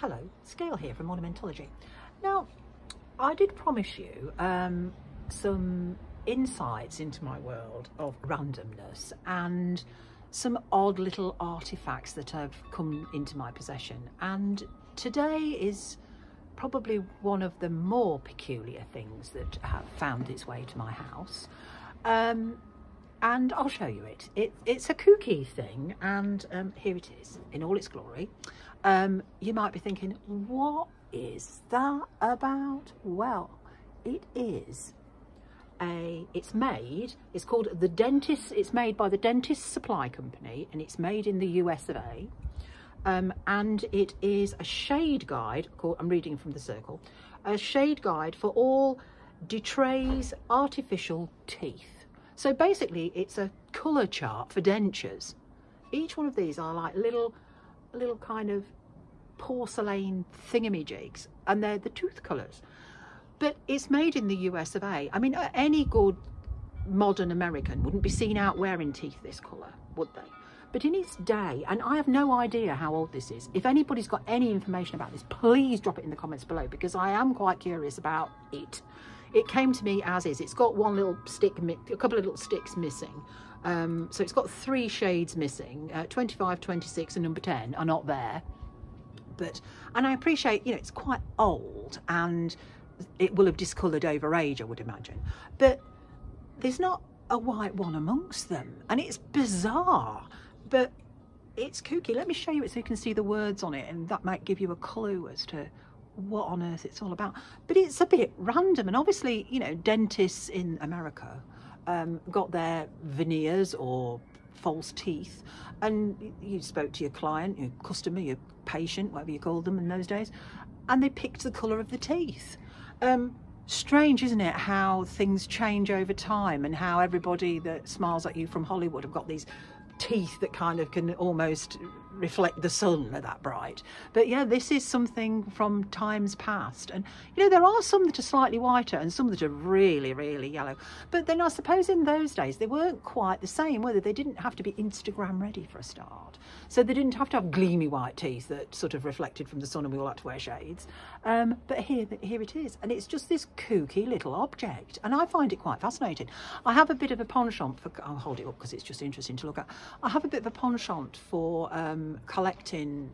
Hello, Scale here from Ornamentology. Now, I did promise you some insights into my world of randomness and some odd little artifacts that have come into my possession. And today is probably one of the more peculiar things that have found its way to my house. And I'll show you it. It's a kooky thing, and here it is in all its glory. You might be thinking, what is that about? Well, it's called the Dentist, it's made by the Dentist Supply Company, and it's made in the US of A. And it is a shade guide, I'm reading from the circle, a shade guide for all Detray's artificial teeth. So basically it's a colour chart for dentures. Each one of these are like little kind of porcelain thingamajigs, and they're the tooth colours. But it's made in the US of A. I mean, any good modern American wouldn't be seen out wearing teeth this colour, would they? But in its day, and I have no idea how old this is, if anybody's got any information about this, please drop it in the comments below, because I am quite curious about it. It came to me as is. It's got one little stick, a couple of little sticks missing. So it's got 3 shades missing. 25, 26 and number 10 are not there. And I appreciate, you know, it's quite old and it will have discoloured over age, I would imagine. But there's not a white one amongst them. And it's bizarre, but it's kooky. Let me show you it so you can see the words on it, and that might give you a clue as to what on earth it's all about. But it's a bit random, and obviously, you know, dentists in America got their veneers or false teeth, and you spoke to your client, your customer, your patient, whatever you called them in those days, and they picked the colour of the teeth. Strange, isn't it, how things change over time, and how everybody that smiles at you from Hollywood have got these teeth that kind of can almost reflect the sun, they're that bright. But yeah, this is something from times past, and you know, there are some that are slightly whiter and some that are really, really yellow. But then I suppose in those days they weren't quite the same, were they? They didn't have to be Instagram ready for a start, so they didn't have to have gleamy white teeth that sort of reflected from the sun, and we all had to wear shades. But here it is, and it's just this kooky little object, and I find it quite fascinating. I have a bit of a penchant for, I'll hold it up because it's just interesting to look at. I have a bit of a penchant for collecting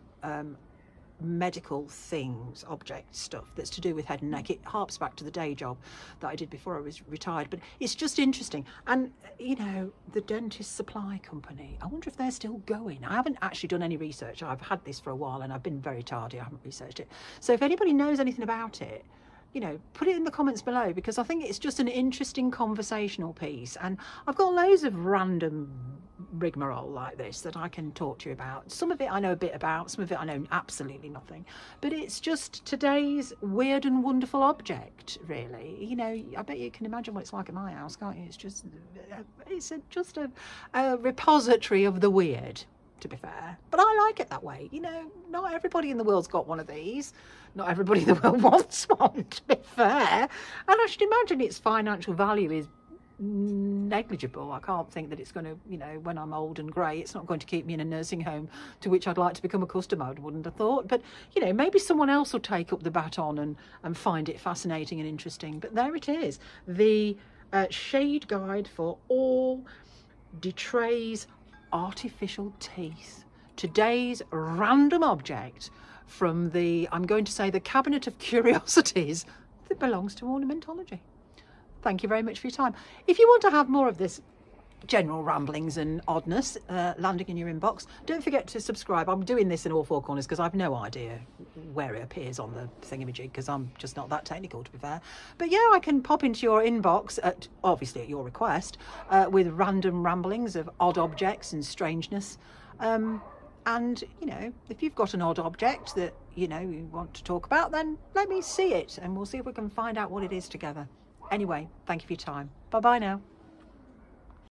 medical things, object stuff that's to do with head and neck. It harps back to the day job that I did before I was retired, but it's just interesting. And you know, the Dentist Supply Company, I wonder if they're still going. I haven't actually done any research. I've had this for a while and I've been very tardy. I haven't researched it. So if anybody knows anything about it, you know, put it in the comments below, because I think it's just an interesting conversational piece. And I've got loads of random rigmarole like this that I can talk to you about. Some of it I know a bit about, some of it I know absolutely nothing. But it's just today's weird and wonderful object, really. You know, I bet you can imagine what it's like at my house, can't you? It's just, just a repository of the weird, to be fair. But I like it that way. You know, not everybody in the world's got one of these. Not everybody in the world wants one, to be fair. And I should imagine its financial value is negligible. I can't think that it's going to, you know, when I'm old and grey, it's not going to keep me in a nursing home to which I'd like to become a customer, I wouldn't have thought. But, you know, maybe someone else will take up the baton and find it fascinating and interesting. But there it is, the shade guide for all Detray's artificial teeth. Today's random object from the, I'm going to say, the cabinet of curiosities that belongs to ornamentology. Thank you very much for your time. If you want to have more of this general ramblings and oddness landing in your inbox, don't forget to subscribe. I'm doing this in all 4 corners because I've no idea where it appears on the thingamajig, because I'm just not that technical, to be fair. But yeah, I can pop into your inbox, obviously at your request, with random ramblings of odd objects and strangeness. And, you know, if you've got an odd object that, you know, you want to talk about, then let me see it and we'll see if we can find out what it is together. Anyway, thank you for your time. Bye-bye now.